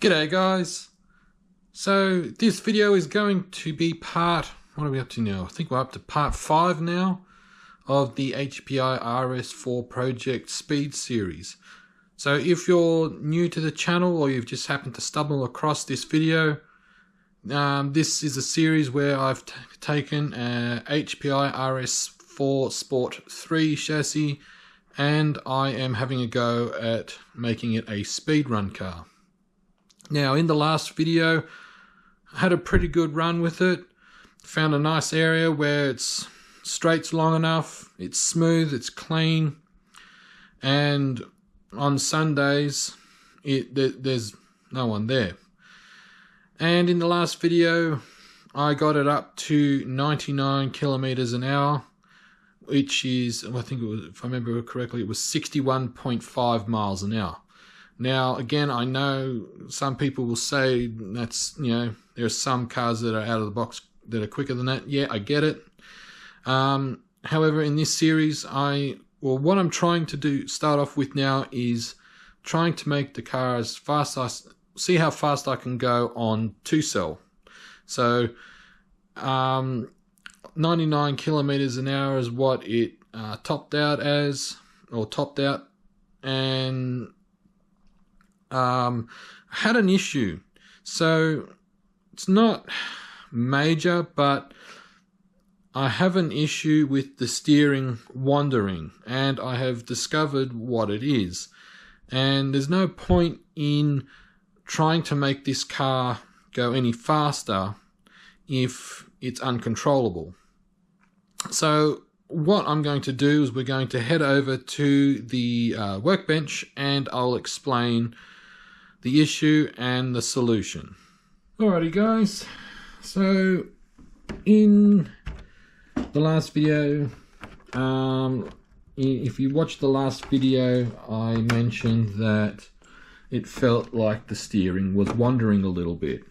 G'day guys. So this video is going to be what are we up to now? I think we're up to part 5 now of the HPI RS4 project speed series. So if you're new to the channel or you've just happened to stumble across this video, this is a series where I've taken a HPI RS4 Sport 3 chassis and I am having a go at making it a speed run car. Now, in the last video, I had a pretty good run with it. Found a nice area where it's straight's long enough, it's smooth, it's clean, and on Sundays, there's no one there. And in the last video, I got it up to 99 kilometers an hour, which is, I think it was, if I remember correctly, it was 61.5 miles an hour. Now, again, I know some people will say that's, there are some cars that are out of the box that are quicker than that. Yeah, I get it. However, in this series, what I'm trying to start off with now is trying to make the car as fast see how fast I can go on 2-cell. So, 99 kilometers an hour is what it topped out, and had an issue. So it's not major, but I have an issue with the steering wandering, and I have discovered what it is. And there's no point in trying to make this car go any faster if it's uncontrollable. So what I'm going to do is we're going to head over to the workbench and I'll explain the issue and the solution. Alrighty guys, so in the last video, if you watched the last video, I mentioned that it felt like the steering was wandering a little bit.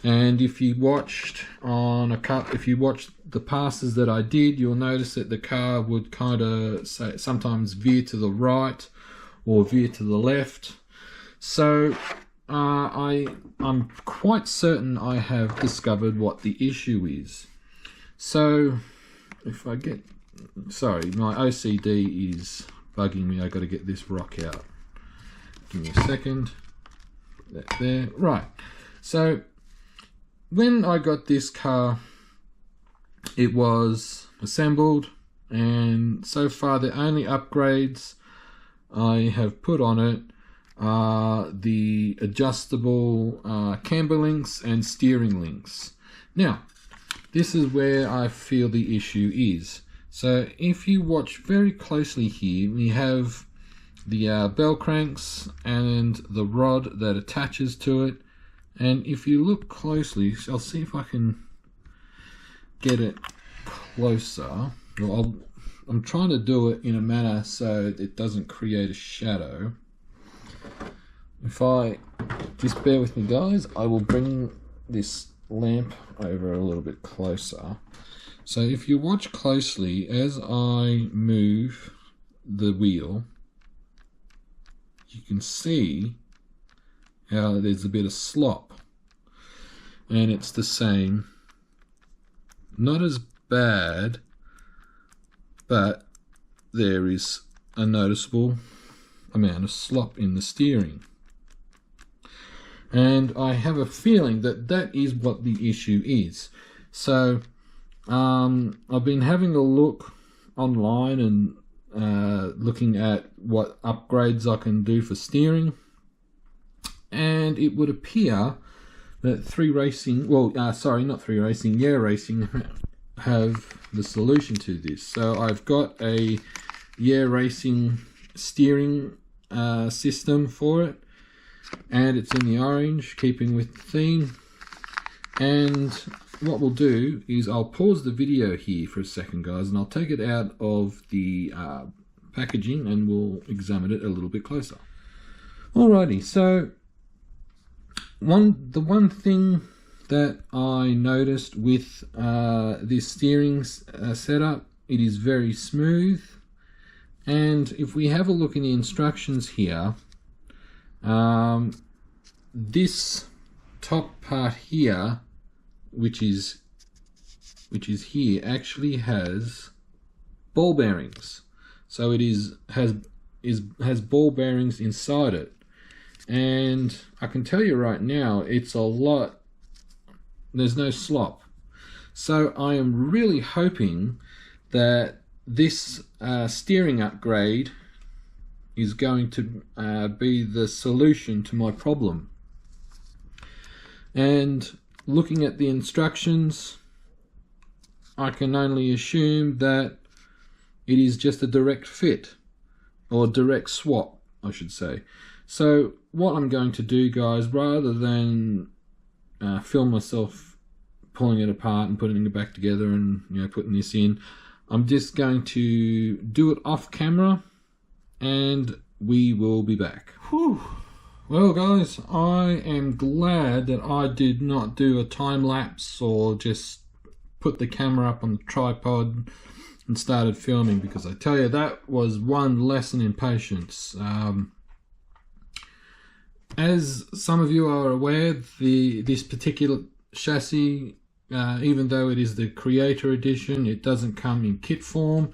And if you watched the passes that I did, you'll notice that the car would kind of sometimes veer to the right or veer to the left. So I'm quite certain I have discovered what the issue is. So if I get, sorry, my OCD is bugging me. I got to get this rock out. Give me a second. Put that there. Right. So when I got this car, it was assembled, and so far the only upgrades I have put on it are the adjustable camber links and steering links. Now, this is where I feel the issue is. So if you watch very closely here, we have the bell cranks and the rod that attaches to it. And if you look closely, I'll see if I can get it closer. Well, I'm trying to do it in a manner so it doesn't create a shadow. If I just bear with me guys, I will bring this lamp over a little bit closer. So if you watch closely, as I move the wheel, you can see how there's a bit of slop, and it's the same, not as bad, but there is a noticeable amount of slop in the steering, and I have a feeling that that is what the issue is. So I've been having a look online and looking at what upgrades I can do for steering, and it would appear that Yeah Racing have the solution to this. So I've got a Yeah Racing steering system for it, and it's in the orange, keeping with the theme. And what we'll do is I'll pause the video here for a second guys, and I'll take it out of the packaging and we'll examine it a little bit closer. Alrighty, so the one thing that I noticed with this steering setup, it is very smooth, and if we have a look in the instructions here, this top part here, which is here, actually has ball bearings. So it has ball bearings inside it, and I can tell you right now, it's a lot. There's no slop. So I am really hoping that this steering upgrade is going to be the solution to my problem. And looking at the instructions, I can only assume that it is just a direct fit, or direct swap, I should say. So what I'm going to do, guys, rather than film myself pulling it apart and putting it back together and putting this in, I'm just going to do it off camera, and we will be back. Whew. Well, guys, I am glad that I did not do a time lapse or just put the camera up on the tripod and started filming, because I tell you, that was one lesson in patience. As some of you are aware, this particular chassis, even though it is the Creator Edition, it doesn't come in kit form.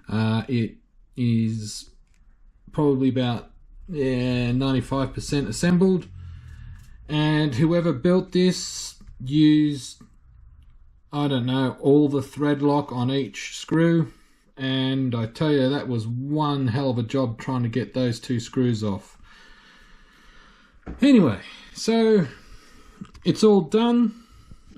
It is probably about 95% assembled, and whoever built this used, I don't know, all the thread lock on each screw, and I tell you, that was one hell of a job trying to get those two screws off. Anyway, so it's all done,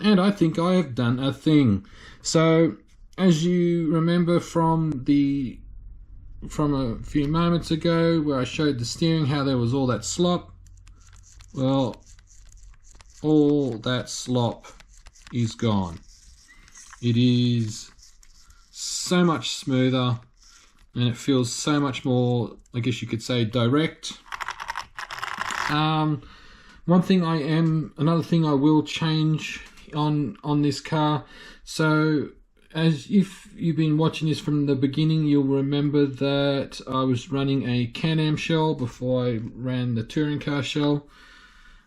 and I think I have done a thing. So as you remember from a few moments ago where I showed the steering, how there was all that slop, well, all that slop is gone. It is so much smoother, and it feels so much more, I guess you could say, direct. Another thing I will change on this car. So as if you've been watching this from the beginning, you'll remember that I was running a Can-Am shell before I ran the touring car shell.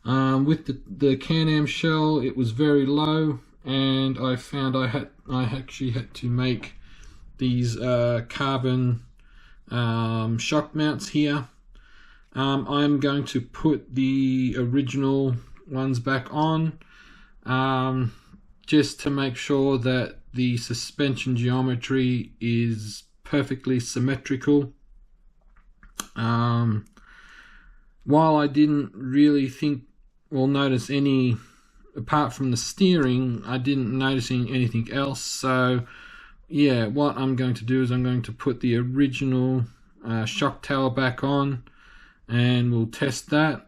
With the Can-Am shell, it was very low, and I found I actually had to make these carbon shock mounts here. I'm going to put the original ones back on, just to make sure that the suspension geometry is perfectly symmetrical. While I didn't really notice any, apart from the steering, I didn't notice anything else. So yeah, what I'm going to do is I'm going to put the original shock tower back on, and we'll test that.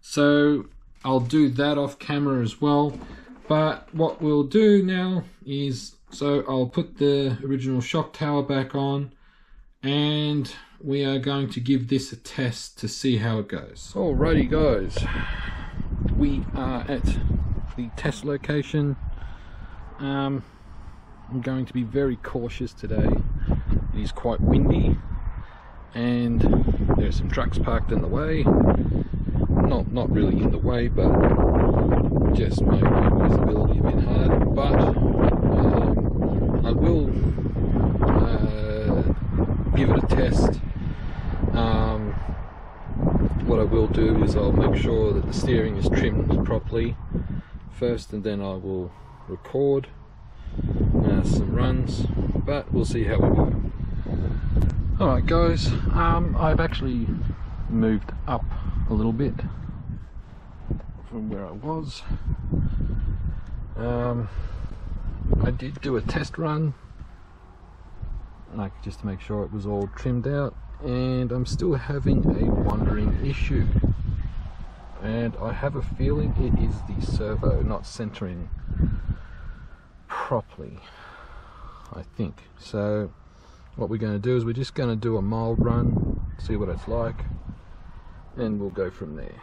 So I'll do that off camera as well. But what we'll do now is, so I'll put the original shock tower back on, and we are going to give this a test to see how it goes. Alrighty guys, we are at the test location. I'm going to be very cautious today. It is quite windy, and there's some trucks parked in the way. Not really in the way, but just making visibility a bit hard. But I will give it a test. What I will do is I'll make sure that the steering is trimmed properly first, and then I will record some runs, but we'll see how we go. Alright guys, I've actually moved up a little bit from where I was. I did do a test run, like just to make sure it was all trimmed out, and I'm still having a wandering issue, and I have a feeling it is the servo not centering properly, I think. So what we're going to do is we're just going to do a mild run, see what it's like, and we'll go from there.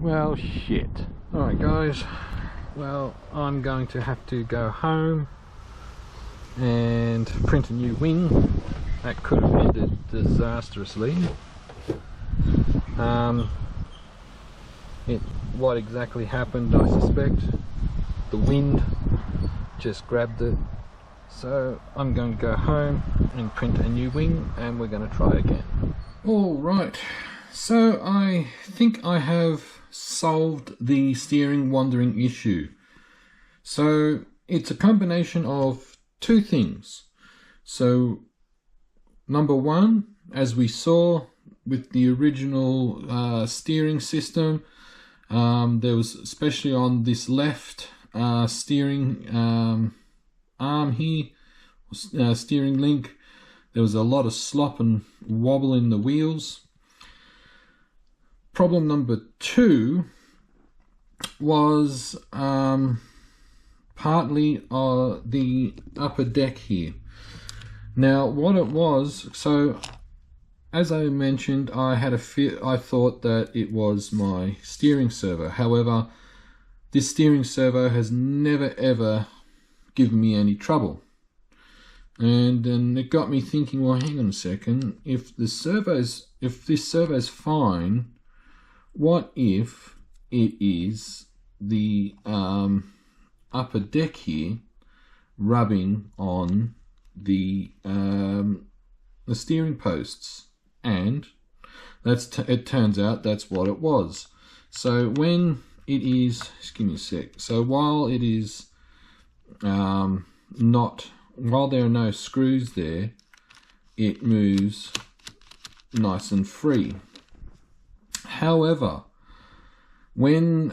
Well, shit. Alright guys, well, I'm going to have to go home and print a new wing. That could have ended disastrously. What exactly happened, I suspect the wind just grabbed it. So I'm going to go home and print a new wing, and we're going to try again. Alright, so I think I have solved the steering wandering issue. So it's a combination of two things. So number one, as we saw with the original steering system, there was, especially on this left steering arm here, steering link, there was a lot of slop and wobble in the wheels. Problem number two was partly the upper deck here. Now what it was, so as I mentioned, I thought that it was my steering servo. However, this steering servo has never ever given me any trouble. And then it got me thinking, well, hang on a second, if this servo's fine, what if it is the upper deck here rubbing on the steering posts? And it turns out that's what it was. So when it is, just give me a sec. So while it is while there are no screws there, it moves nice and free. However, when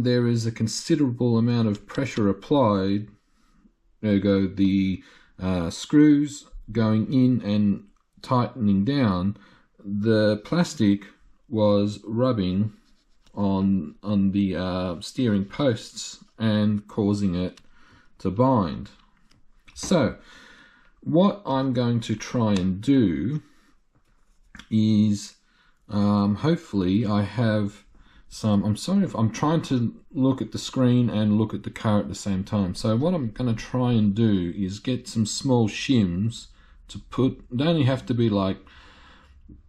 there is a considerable amount of pressure applied, ergo the screws going in and tightening down, the plastic was rubbing on the steering posts and causing it to bind. So what I'm going to try and do is hopefully I have some, I'm sorry if I'm trying to look at the screen and look at the car at the same time. So what I'm going to try and do is get some small shims to put, they only have to be like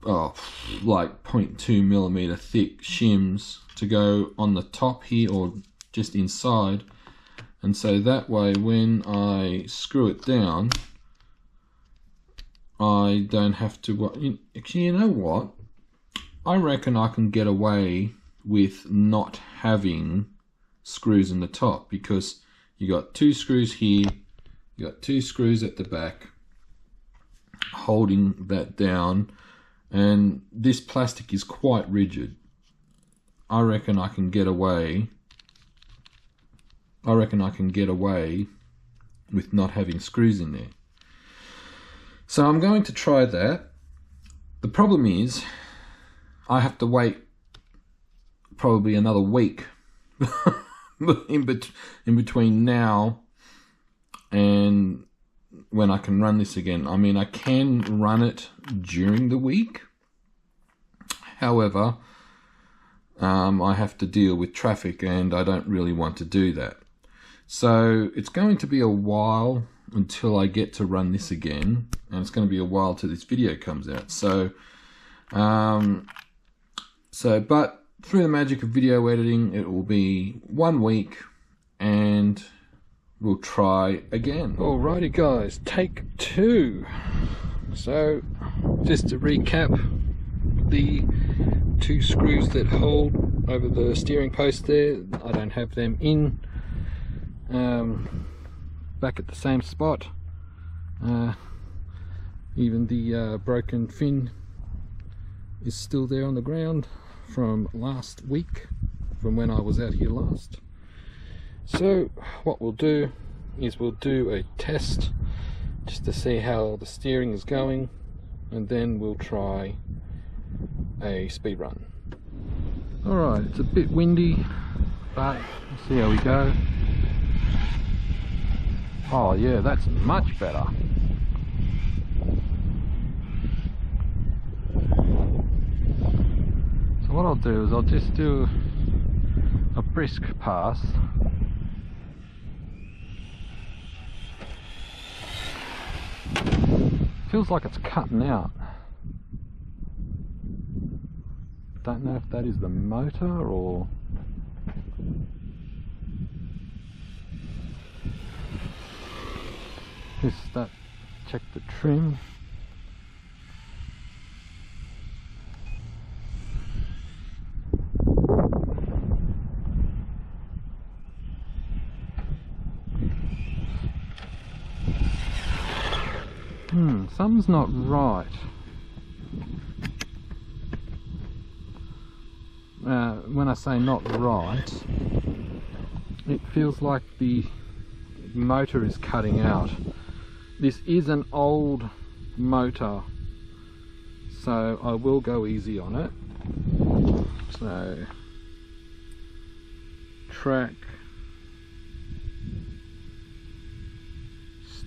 0.2 millimeter thick shims to go on the top here or just inside, and so that way when I screw it down I don't have to. Actually, you know what, I reckon I can get away with not having screws in the top, because you got two screws here, you got two screws at the back holding that down, and this plastic is quite rigid. I reckon I can get away with not having screws in there. So I'm going to try that. The problem is I have to wait probably another week in between now and when I can run this again. I mean, I can run it during the week. However, I have to deal with traffic and I don't really want to do that. So it's going to be a while until I get to run this again, and it's going to be a while till this video comes out. But through the magic of video editing, it will be 1 week and we'll try again. Alrighty guys, take 2. So just to recap, the 2 screws that hold over the steering post there, I don't have them in back at the same spot. Even the broken fin is still there on the ground from last week, from when I was out here last. So what we'll do is we'll do a test just to see how the steering is going, and then we'll try a speed run. Alright, it's a bit windy, but let's see how we go. Oh yeah, that's much better. So what I'll do is I'll just do a brisk pass. Feels like it's cutting out. Don't know if that is the motor or... Just check the trim. Something's not right. When I say not right, it feels like the motor is cutting out. This is an old motor, so I will go easy on it. So, track,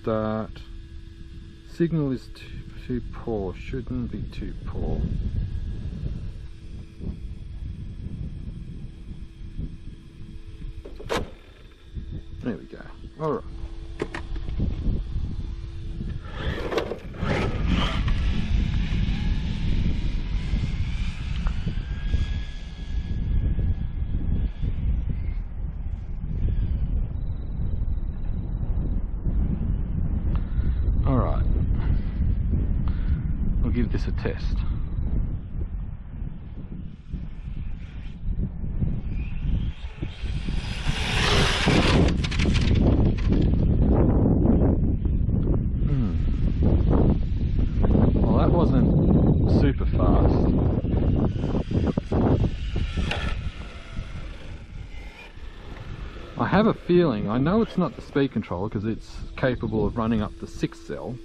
start. Signal is too poor, shouldn't be too poor. There we go. Alright. Alright. I'll give this a test. Well, that wasn't super fast. I have a feeling, I know it's not the speed controller because it's capable of running up to 6 cell.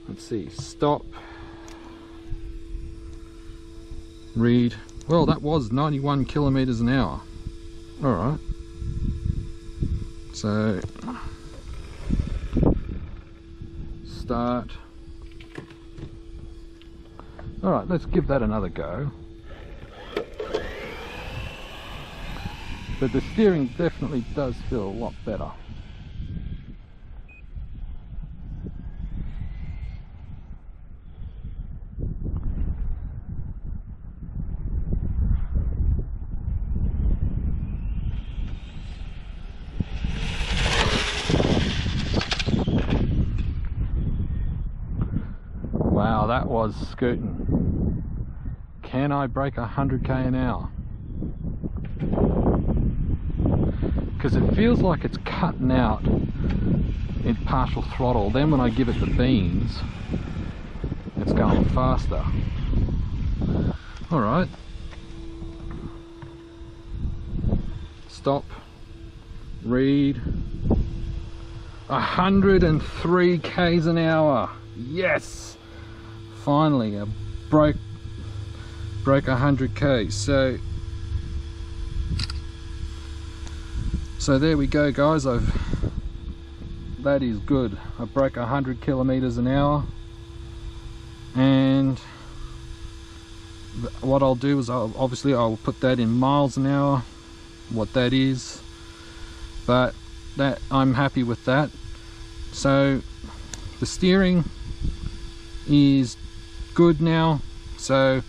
Let's see, stop, read. Well, that was 91 kilometers an hour. Alright. So, start. Alright, let's give that another go. But the steering definitely does feel a lot better. Wow, that was scooting. Can I break 100k an hour? Because it feels like it's cutting out in partial throttle. Then when I give it the beans, it's going faster. Alright. Stop. Read. 103 k's an hour. Yes! Finally, I broke 100k. So there we go, guys. That is good. I broke 100 kilometers an hour, and what I'll do is I'll put that in miles an hour, what that is, but that I'm happy with that. So the steering is good now, so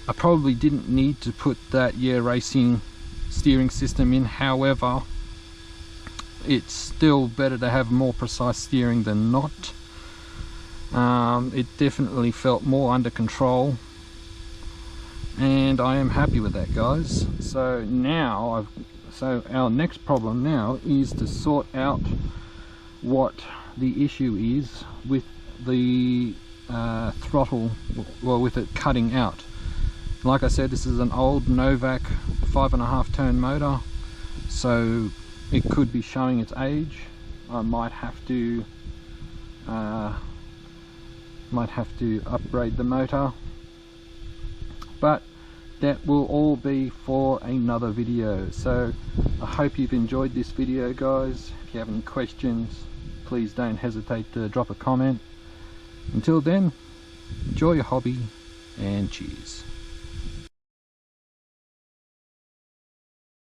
I probably didn't need to put that racing steering system in. However, it's still better to have more precise steering than not. It definitely felt more under control, and I am happy with that, guys. So now our next problem now is to sort out what the issue is with the throttle, well, with it cutting out. Like I said, this is an old Novak 5.5 turn motor, so it could be showing its age. I might have to upgrade the motor, but that will all be for another video. So I hope you've enjoyed this video, guys. If you have any questions, please don't hesitate to drop a comment. Until then, enjoy your hobby and cheers.